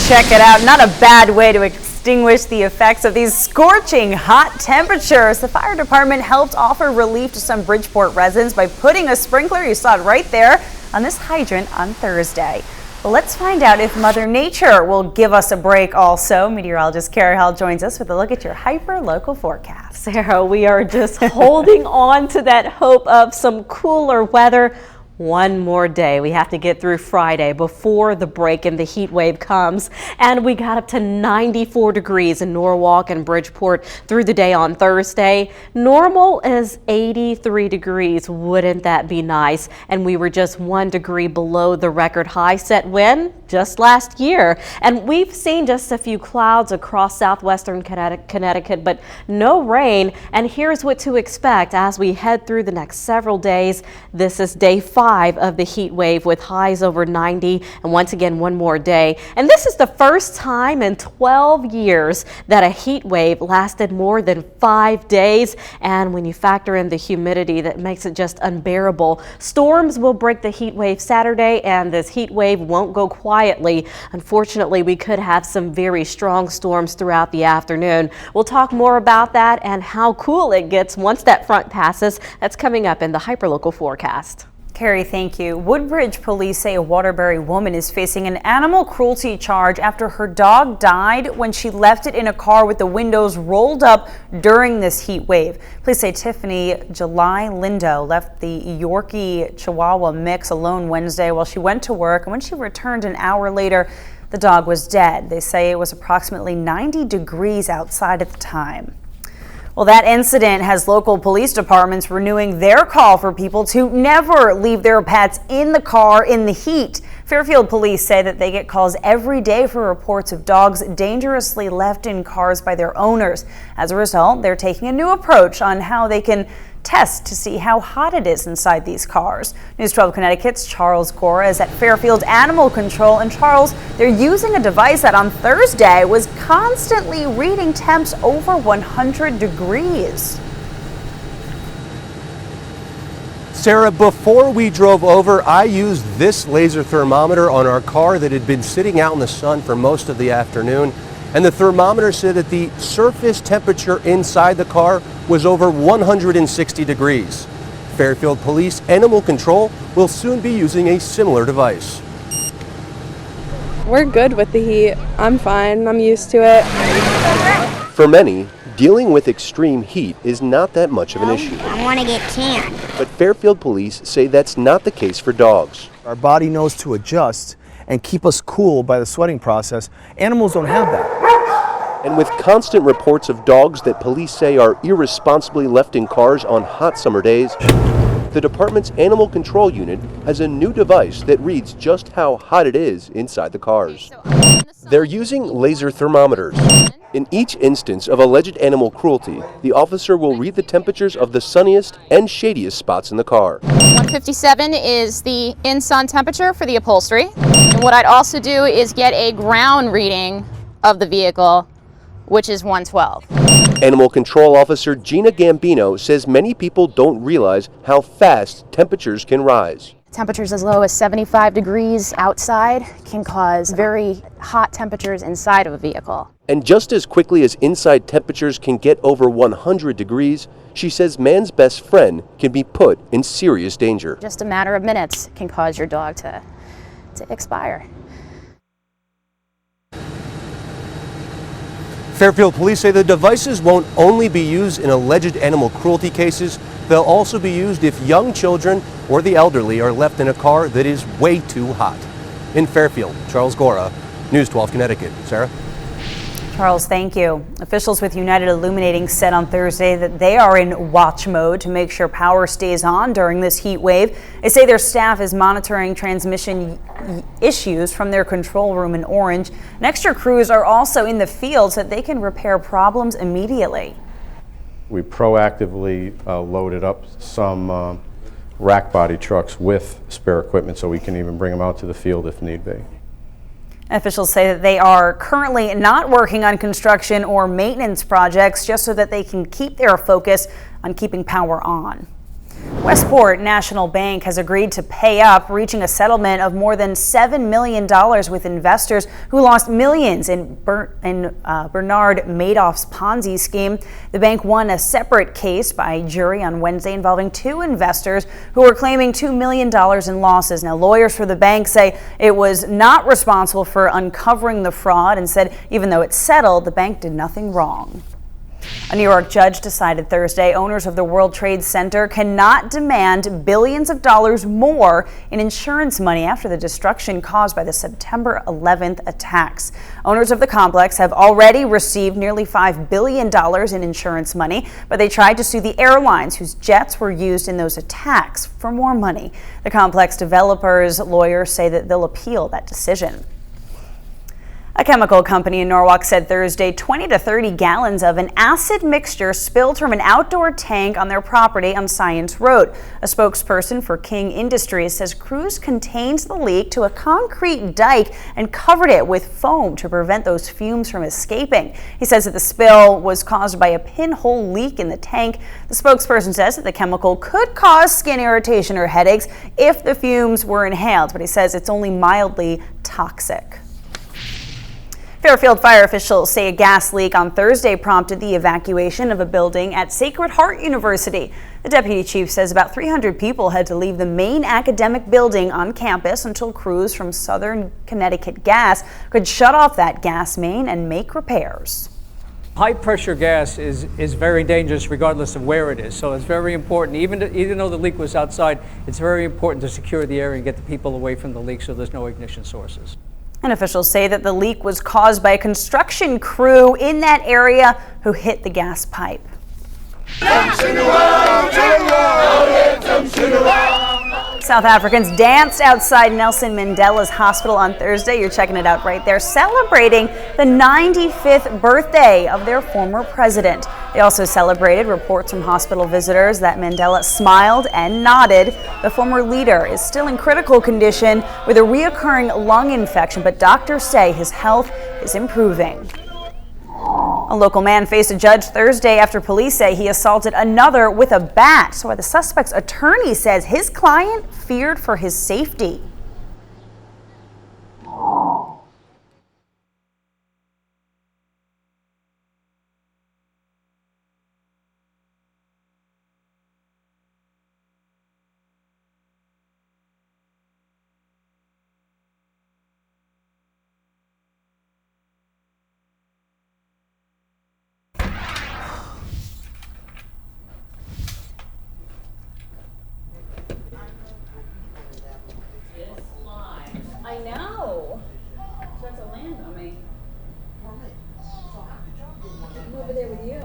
check it out. Not a bad way to extinguish the effects of these scorching hot temperatures. The fire department helped offer relief to some Bridgeport residents by putting a sprinkler, you saw it right there, on this hydrant on Thursday. Well, let's find out if Mother Nature will give us a break also. Meteorologist Carrie Hall joins us with a look at your hyper-local forecast. Sarah, we are just holding on to that hope of some cooler weather. One more day. We have to get through Friday before the break and the heat wave comes. And we got up to 94 degrees in Norwalk and Bridgeport through the day on Thursday. Normal is 83 degrees. Wouldn't that be nice? And we were just 1 degree below the record high set when just last year. And we've seen just a few clouds across southwestern Connecticut, but no rain. And here's what to expect as we head through the next several days. This is day 5 of the heat wave with highs over 90, and once again one more day. And this is the first time in 12 years that a heat wave lasted more than 5 days. And when you factor in the humidity, that makes it just unbearable. Storms will break the heat wave Saturday, and this heat wave won't go quietly. Unfortunately, we could have some very strong storms throughout the afternoon. We'll talk more about that and how cool it gets once that front passes. That's coming up in the hyperlocal forecast. Carrie, thank you. Woodbridge police say a Waterbury woman is facing an animal cruelty charge after her dog died when she left it in a car with the windows rolled up during this heat wave. Police say Tiffany July Lindo left the Yorkie Chihuahua mix alone Wednesday while she went to work, and when she returned an hour later, the dog was dead. They say it was approximately 90 degrees outside at the time. Well, that incident has local police departments renewing their call for people to never leave their pets in the car in the heat. Fairfield police say that they get calls every day for reports of dogs dangerously left in cars by their owners. As a result, they're taking a new approach on how they can test to see how hot it is inside these cars. News 12 Connecticut's Charles Gora is at Fairfield Animal Control. And Charles, they're using a device that on Thursday was constantly reading temps over 100 degrees. Sarah, before we drove over, I used this laser thermometer on our car that had been sitting out in the sun for most of the afternoon. And the thermometer said that the surface temperature inside the car was over 160 degrees. Fairfield Police Animal Control will soon be using a similar device. We're good with the heat. I'm fine. I'm used to it. For many, dealing with extreme heat is not that much of an issue. I want to get tan. But Fairfield Police say that's not the case for dogs. Our body knows to adjust and keep us cool by the sweating process. Animals don't have that. And with constant reports of dogs that police say are irresponsibly left in cars on hot summer days, the department's animal control unit has a new device that reads just how hot it is inside the cars. They're using laser thermometers. In each instance of alleged animal cruelty, the officer will read the temperatures of the sunniest and shadiest spots in the car. 157 is the in-sun temperature for the upholstery. And what I'd also do is get a ground reading of the vehicle, which is 112. Animal Control Officer Gina Gambino says many people don't realize how fast temperatures can rise. Temperatures as low as 75 degrees outside can cause very hot temperatures inside of a vehicle. And just as quickly as inside temperatures can get over 100 degrees, she says man's best friend can be put in serious danger. Just a matter of minutes can cause your dog to expire. Fairfield Police say the devices won't only be used in alleged animal cruelty cases, they'll also be used if young children or the elderly are left in a car that is way too hot. In Fairfield, Charles Gora, News 12 Connecticut. Sarah? Charles, thank you. Officials with United Illuminating said on Thursday that they are in watch mode to make sure power stays on during this heat wave. They say their staff is monitoring transmission issues from their control room in Orange. And extra crews are also in the field so that they can repair problems immediately. We proactively loaded up some rack body trucks with spare equipment so we can even bring them out to the field if need be. Officials say that they are currently not working on construction or maintenance projects just so that they can keep their focus on keeping power on. Westport National Bank has agreed to pay up, reaching a settlement of more than $7 million with investors who lost millions in Bernard Madoff's Ponzi scheme. The bank won a separate case by jury on Wednesday involving two investors who were claiming $2 million in losses. Now, lawyers for the bank say it was not responsible for uncovering the fraud and said even though it's settled, the bank did nothing wrong. A New York judge decided Thursday owners of the World Trade Center cannot demand billions of dollars more in insurance money after the destruction caused by the September 11th attacks. Owners of the complex have already received nearly $5 billion in insurance money, but they tried to sue the airlines whose jets were used in those attacks for more money. The complex developers' lawyers say that they'll appeal that decision. A chemical company in Norwalk said Thursday 20 to 30 gallons of an acid mixture spilled from an outdoor tank on their property on Science Road. A spokesperson for King Industries says crews contained the leak to a concrete dike and covered it with foam to prevent those fumes from escaping. He says that the spill was caused by a pinhole leak in the tank. The spokesperson says that the chemical could cause skin irritation or headaches if the fumes were inhaled, but he says it's only mildly toxic. Fairfield fire officials say a gas leak on Thursday prompted the evacuation of a building at Sacred Heart University. The deputy chief says about 300 people had to leave the main academic building on campus until crews from Southern Connecticut Gas could shut off that gas main and make repairs. High pressure gas is very dangerous regardless of where it is. So it's very important, even though the leak was outside, it's very important to secure the area and get the people away from the leak so there's no ignition sources. And officials say that the leak was caused by a construction crew in that area who hit the gas pipe. South Africans danced outside Nelson Mandela's hospital on Thursday. You're checking it out right there, celebrating the 95th birthday of their former president. They also celebrated reports from hospital visitors that Mandela smiled and nodded. The former leader is still in critical condition with a reoccurring lung infection, but doctors say his health is improving. A local man faced a judge Thursday after police say he assaulted another with a bat. So the suspect's attorney says his client feared for his safety. I know. That's a land on me. I'm over there with you.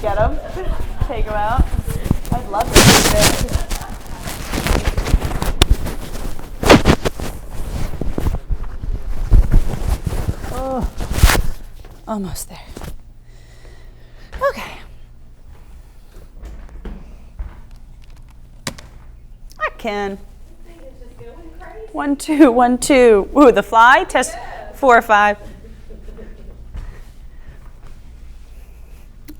Get him. Take him out. I'd love to do this. Oh, almost there. Okay. I can. 1, 2, 1, 2. Ooh, the fly. Test 4, 5.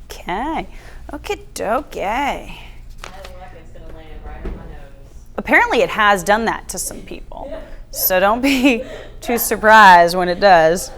Okay. Okie dokie. Apparently it has done that to some people. So don't be too surprised when it does.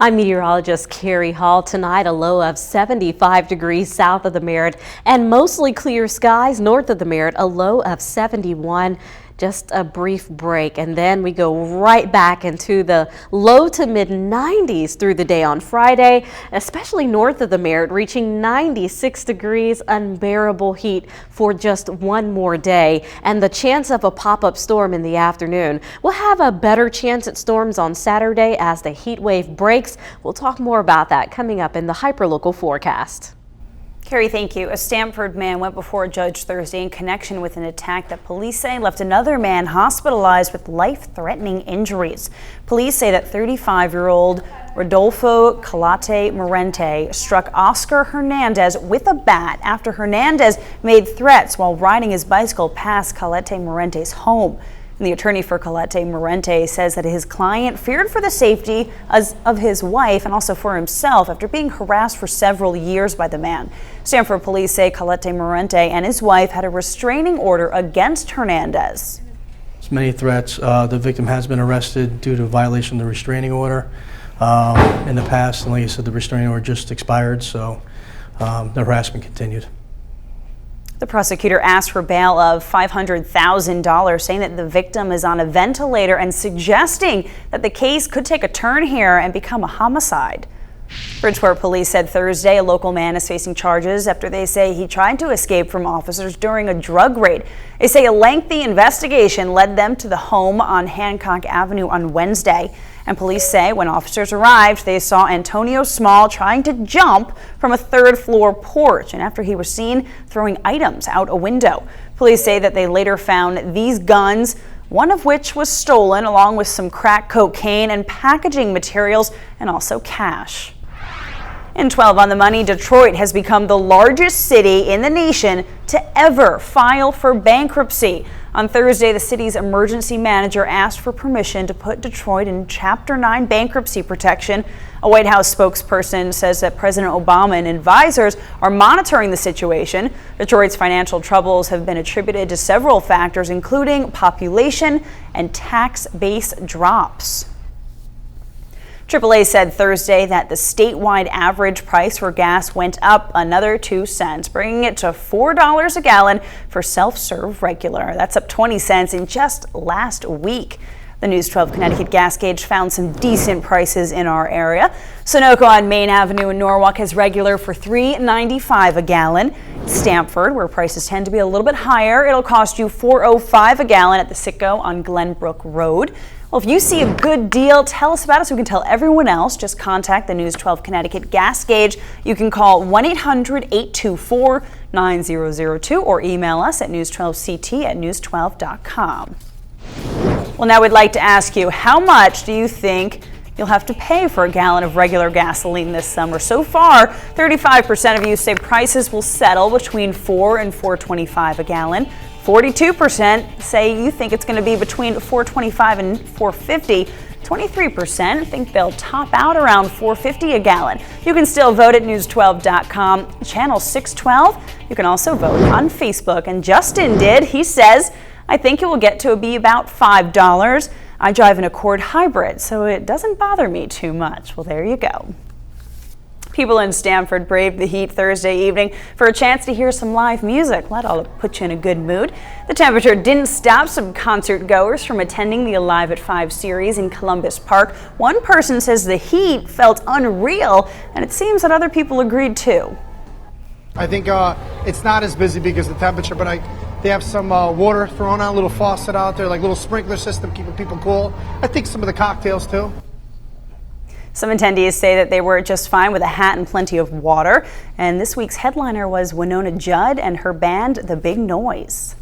I'm meteorologist Carrie Hall. Tonight, a low of 75 degrees south of the Merritt and mostly clear skies north of the Merritt, a low of 71. Just a brief break, and then we go right back into the low to mid 90s through the day on Friday, especially north of the Merritt, reaching 96 degrees, unbearable heat for just one more day, and the chance of a pop-up storm in the afternoon. We'll have a better chance at storms on Saturday as the heat wave breaks. We'll talk more about that coming up in the hyperlocal forecast. Carrie, thank you. A Stamford man went before a judge Thursday in connection with an attack that police say left another man hospitalized with life-threatening injuries. Police say that 35-year-old Rodolfo Calate Morente struck Oscar Hernandez with a bat after Hernandez made threats while riding his bicycle past Calate Morente's home. And the attorney for Calate Morente says that his client feared for the safety of his wife and also for himself after being harassed for several years by the man. Stamford police say Calate Morente and his wife had a restraining order against Hernandez. There's many threats. The victim has been arrested due to violation of the restraining order in the past, and like I said, the restraining order just expired, so the harassment continued. The prosecutor asked for bail of $500,000, saying that the victim is on a ventilator and suggesting that the case could take a turn here and become a homicide. Bridgeport police said Thursday a local man is facing charges after they say he tried to escape from officers during a drug raid. They say a lengthy investigation led them to the home on Hancock Avenue on Wednesday. And police say when officers arrived, they saw Antonio Small trying to jump from a third-floor porch, and after he was seen throwing items out a window. Police say that they later found these guns, one of which was stolen, along with some crack cocaine and packaging materials, and also cash. In 12 on the Money, Detroit has become the largest city in the nation to ever file for bankruptcy. On Thursday, the city's emergency manager asked for permission to put Detroit in Chapter 9 bankruptcy protection. A White House spokesperson says that President Obama and advisors are monitoring the situation. Detroit's financial troubles have been attributed to several factors, including population and tax base drops. AAA said Thursday that the statewide average price for gas went up another 2 cents, bringing it to $4 a gallon for self-serve regular. That's up 20 cents in just last week. The News 12 Connecticut gas gauge found some decent prices in our area. Sunoco on Main Avenue in Norwalk has regular for $3.95 a gallon. Stamford, where prices tend to be a little bit higher, it'll cost you $4.05 a gallon at the Citgo on Glenbrook Road. Well, if you see a good deal, tell us about it so we can tell everyone else. Just contact the News 12 Connecticut gas gauge. You can call 1-800-824-9002 or email us at news12ct@news12.com. Well, now we'd like to ask you, how much do you think you'll have to pay for a gallon of regular gasoline this summer? So far, 35% of you say prices will settle between $4 and $4.25 a gallon. 42% say you think it's going to be between $4.25 and $4.50. 23% think they'll top out around $4.50 a gallon. You can still vote at news12.com, channel 612. You can also vote on Facebook. And Justin did. He says, I think it will get to be about $5. I drive an Accord hybrid, so it doesn't bother me too much. Well, there you go. People in Stamford braved the heat Thursday evening for a chance to hear some live music. That'll put you in a good mood. The temperature didn't stop some concert goers from attending the Alive at 5 series in Columbus Park. One person says the heat felt unreal, and it seems that other people agreed too. I think it's not as busy because of the temperature, but they have some water thrown out, a little faucet out there, like a little sprinkler system keeping people cool. I think some of the cocktails too. Some attendees say that they were just fine with a hat and plenty of water. And this week's headliner was Winona Judd and her band, The Big Noise.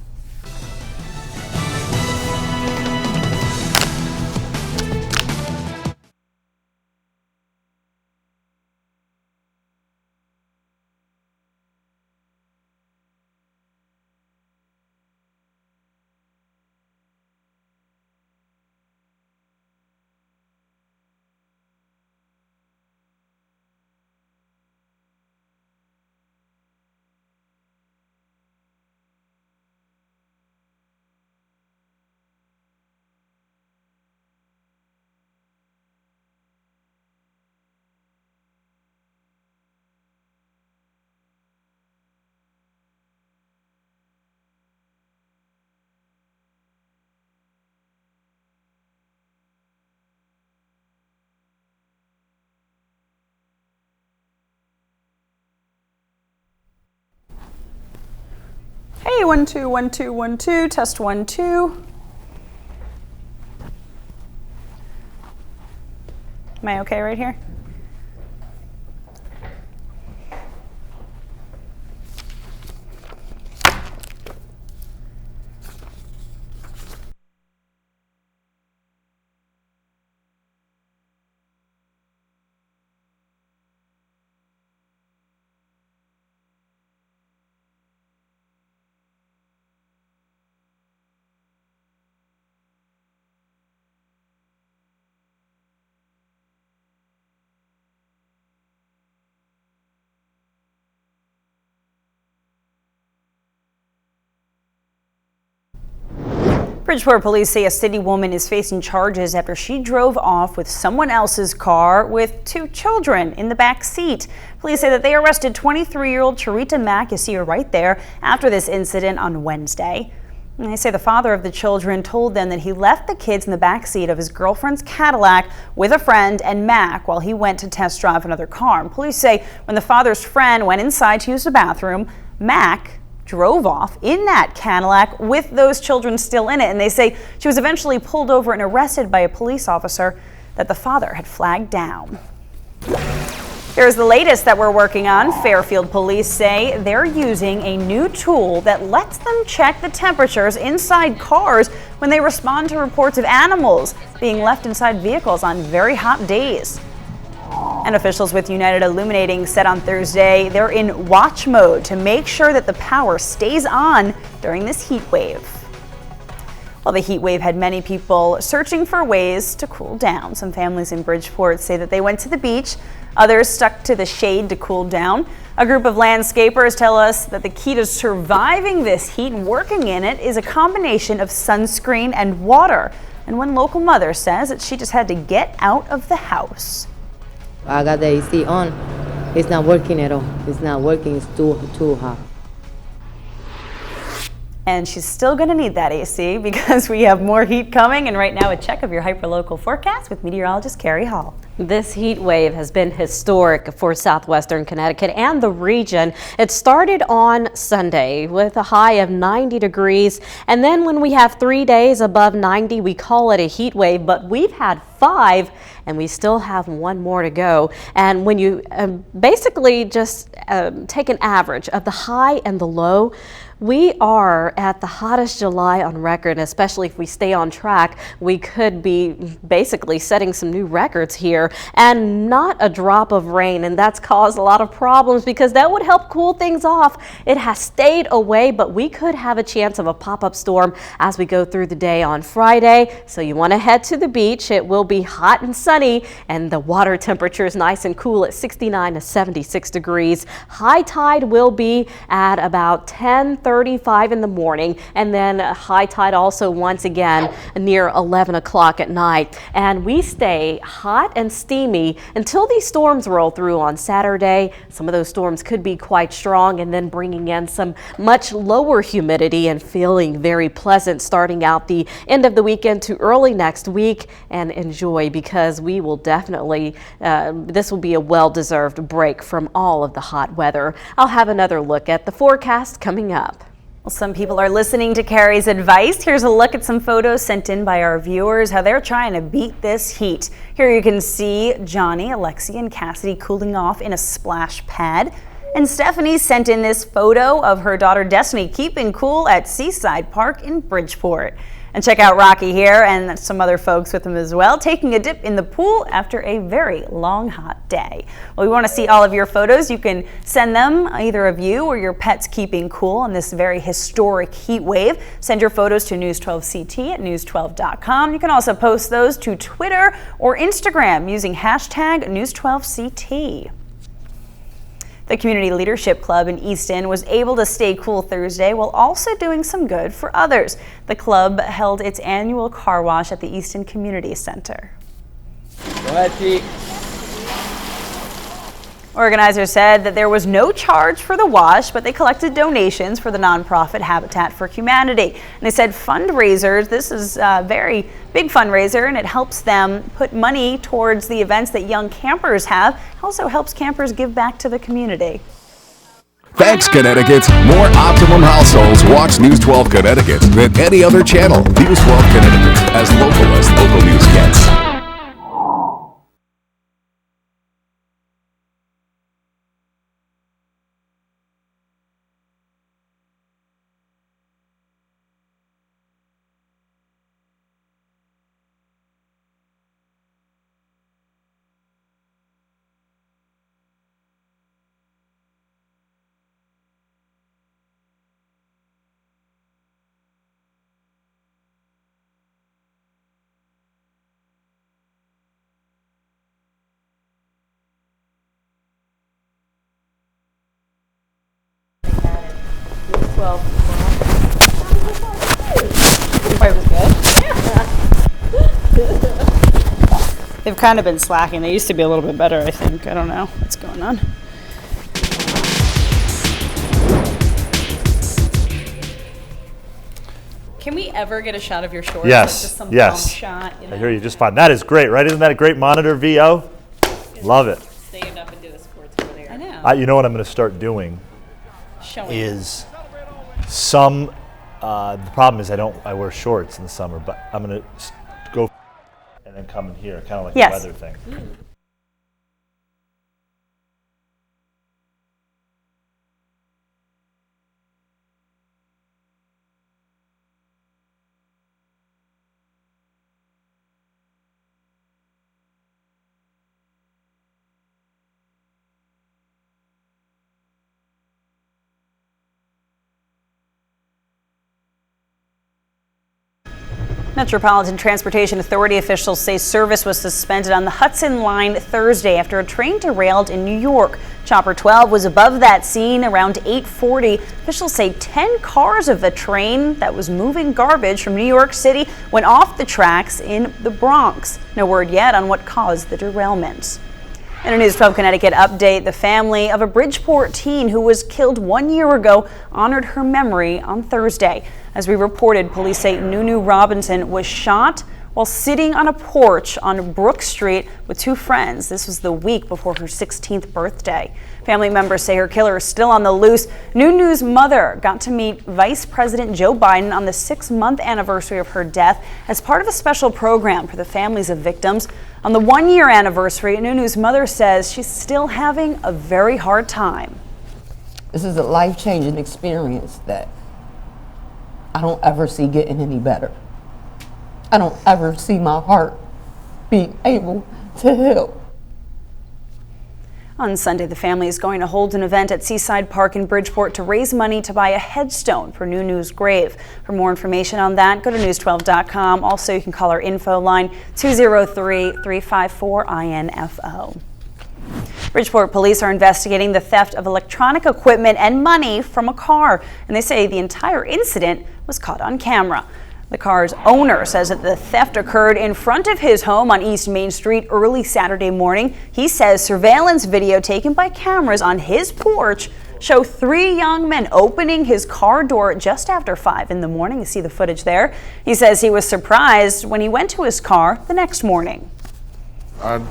Okay, 1 2 1 2 1 2. Test 1 2. Am I okay right here? Bridgeport police say a city woman is facing charges after she drove off with someone else's car with 2 children in the back seat. Police say that they arrested 23-year-old Charita Mack, you see her right there, after this incident on Wednesday. And they say the father of the children told them that he left the kids in the back seat of his girlfriend's Cadillac with a friend and Mack while he went to test drive another car. And police say when the father's friend went inside to use the bathroom, Mack drove off in that Cadillac with those children still in it. And they say she was eventually pulled over and arrested by a police officer that the father had flagged down. Here's the latest that we're working on. Fairfield police say they're using a new tool that lets them check the temperatures inside cars when they respond to reports of animals being left inside vehicles on very hot days. And officials with United Illuminating said on Thursday they're in watch mode to make sure that the power stays on during this heat wave. Well, the heat wave had many people searching for ways to cool down. Some families in Bridgeport say that they went to the beach. Others stuck to the shade to cool down. A group of landscapers tell us that the key to surviving this heat and working in it is a combination of sunscreen and water. And one local mother says that she just had to get out of the house. I got the AC on. It's not working at all. It's not working. It's too hot. And she's still going to need that AC because we have more heat coming. And right now, a check of your hyperlocal forecast with meteorologist Carrie Hall. This heat wave has been historic for southwestern Connecticut and the region. It started on Sunday with a high of 90 degrees. And then when we have 3 days above 90, we call it a heat wave. But we've had 5 and we still have 1 more to go. And when you basically just take an average of the high and the low, we are at the hottest July on record, especially if we stay on track. We could be basically setting some new records here, and not a drop of rain, and that's caused a lot of problems because that would help cool things off. It has stayed away, but we could have a chance of a pop-up storm as we go through the day on Friday. So you want to head to the beach. It will be hot and sunny, and the water temperature is nice and cool at 69 to 76 degrees. High tide will be at about 10:35 in the morning, and then high tide also once again near 11 o'clock at night. And we stay hot and steamy until these storms roll through on Saturday. Some of those storms could be quite strong, and then bringing in some much lower humidity and feeling very pleasant starting out the end of the weekend to early next week. And enjoy, because we will definitely, this will be a well-deserved break from all of the hot weather. I'll have another look at the forecast coming up. Well, some people are listening to Carrie's advice. Here's a look at some photos sent in by our viewers, how they're trying to beat this heat. Here you can see Johnny, Alexia, and Cassidy cooling off in a splash pad. And Stephanie sent in this photo of her daughter Destiny keeping cool at Seaside Park in Bridgeport. And check out Rocky here and some other folks with him as well, taking a dip in the pool after a very long, hot day. Well, we want to see all of your photos. You can send them, either of you or your pets keeping cool on this very historic heat wave. Send your photos to News 12 CT at news12.com. You can also post those to Twitter or Instagram using hashtag News 12 CT. The Community Leadership Club in Easton was able to stay cool Thursday while also doing some good for others. The club held its annual car wash at the Easton Community Center. Go ahead, Pete. Organizers said that there was no charge for the wash, but they collected donations for the nonprofit Habitat for Humanity. And they said fundraisers, this is a very big fundraiser, and it helps them put money towards the events that young campers have. It also helps campers give back to the community. Thanks, Connecticut. More Optimum households watch News 12 Connecticut than any other channel. News 12 Connecticut, as local news gets. They've kind of been slacking. They used to be a little bit better, I think. I don't know what's going on. Can we ever get a shot of your shorts? Yes, Just some yes. bump shot, you know? I hear you just fine. That is great, right? Isn't that a great monitor VO? Love it. Stand up and do the sports over there. I know. You know what I'm going to start doing is some. The problem is I wear shorts in the summer, but I'm going to go and then come in here, kind of like a weather thing. Metropolitan Transportation Authority officials say service was suspended on the Hudson Line Thursday after a train derailed in New York. Chopper 12 was above that scene around 8:40. Officials say 10 cars of the train that was moving garbage from New York City went off the tracks in the Bronx. No word yet on what caused the derailment. In a News 12 Connecticut update, the family of a Bridgeport teen who was killed 1 year ago honored her memory on Thursday. As we reported, police say Nunu Robinson was shot while sitting on a porch on Brook Street with two friends. This was the week before her 16th birthday. Family members say her killer is still on the loose. Nunu's mother got to meet Vice President Joe Biden on the 6-month anniversary of her death as part of a special program for the families of victims. On the 1-year anniversary, Nunu's mother says she's still having a very hard time. This is a life-changing experience that I don't ever see getting any better. I don't ever see my heart being able to heal. On Sunday, the family is going to hold an event at Seaside Park in Bridgeport to raise money to buy a headstone for Nunu's grave. For more information on that, go to news12.com. Also, you can call our info line 203-354-INFO. Bridgeport police are investigating the theft of electronic equipment and money from a car, and they say the entire incident was caught on camera. The car's owner says that the theft occurred in front of his home on East Main Street early Saturday morning. He says surveillance video taken by cameras on his porch show 3 young men opening his car door just after 5 in the morning. You see the footage there. He says he was surprised when he went to his car the next morning. I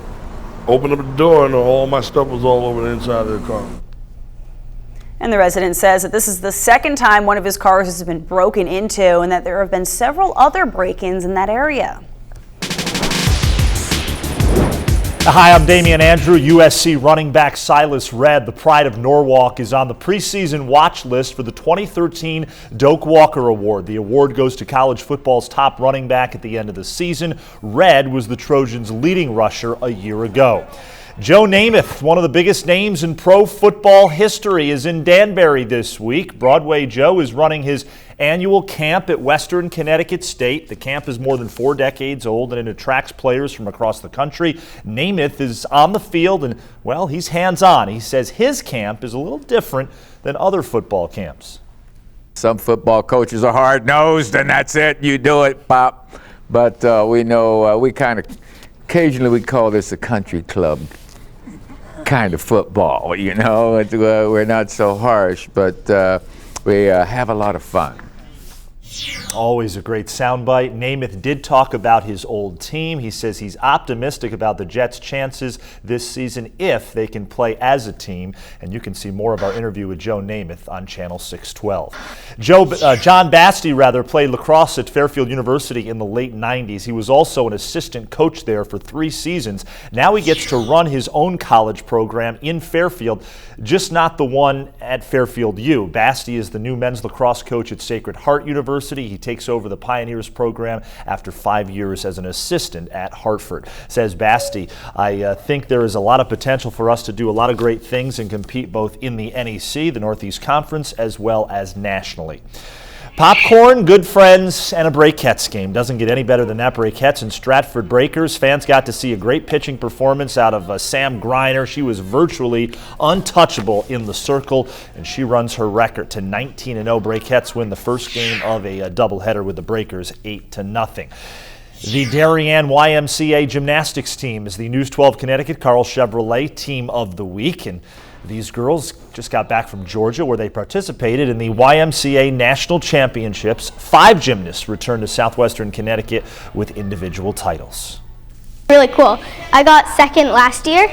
opened up the door and all my stuff was all over the inside of the car. And the resident says that this is the second time one of his cars has been broken into and that there have been several other break-ins in that area. Hi, I'm Damian Andrew. USC running back Silas Redd, the pride of Norwalk, is on the preseason watch list for the 2013 Doak Walker Award. The award goes to college football's top running back at the end of the season. Redd was the Trojans' leading rusher a year ago. Joe Namath, one of the biggest names in pro football history, is in Danbury this week. Broadway Joe is running his annual camp at Western Connecticut State. The camp is more than 4 decades old and it attracts players from across the country. Namath is on the field and, well, he's hands-on. He says his camp is a little different than other football camps. Some football coaches are hard-nosed and that's it, you do it, Pop. But we know, we kind of, occasionally we call this a country club kind of football, you know. We're not so harsh, but we have a lot of fun. Always a great soundbite. Namath did talk about his old team. He says he's optimistic about the Jets' chances this season if they can play as a team. And you can see more of our interview with Joe Namath on Channel 612. John Basti played lacrosse at Fairfield University in the late 90s. He was also an assistant coach there for 3 seasons. Now he gets to run his own college program in Fairfield, just not the one at Fairfield U. Basti is the new men's lacrosse coach at Sacred Heart University. He takes over the Pioneers program after 5 years as an assistant at Hartford. Says Basti, I think there is a lot of potential for us to do a lot of great things and compete both in the NEC, the Northeast Conference, as well as nationally. Popcorn, good friends, and a Brakettes game. Doesn't get any better than that. Brakettes and Stratford Breakers. Fans got to see a great pitching performance out of Sam Greiner. She was virtually untouchable in the circle, and she runs her record to 19-0. Brakettes win the first game of a doubleheader with the Breakers 8-0. The Darien YMCA gymnastics team is the News 12 Connecticut Carl Chevrolet Team of the Week, and these girls just got back from Georgia where they participated in the YMCA National Championships. 5 gymnasts returned to Southwestern Connecticut with individual titles. Really cool. I got second last year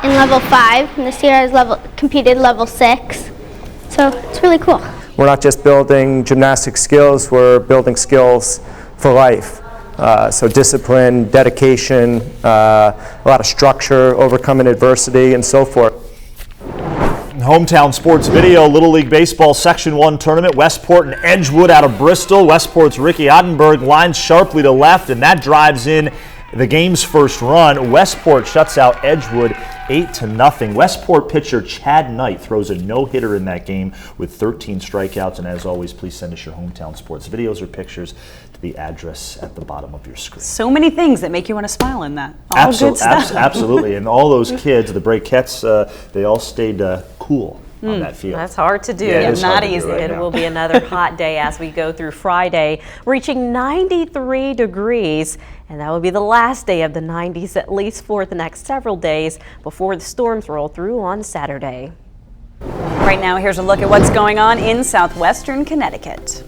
in level 5, and this year I competed level 6. So it's really cool. We're not just building gymnastic skills, we're building skills for life. So discipline, dedication, a lot of structure, overcoming adversity, and so forth. Hometown Sports Video, Little League Baseball Section 1 tournament. Westport and Edgewood out of Bristol. Westport's Ricky Ottenberg lines sharply to left, and that drives in the game's first run. Westport shuts out Edgewood 8-0. Westport pitcher Chad Knight throws a no-hitter in that game with 13 strikeouts. And as always, please send us your Hometown Sports videos or pictures to the address at the bottom of your screen. So many things that make you want to smile in that. All good stuff. Absolutely. And all those kids, the Brakettes, they all stayed cool on that field. That's hard to do. Yeah, it's not hard to do easy. right It now. will be another hot day as we go through Friday, reaching 93 degrees. And that will be the last day of the 90s, at least for the next several days before the storms roll through on Saturday. Right now, here's a look at what's going on in southwestern Connecticut.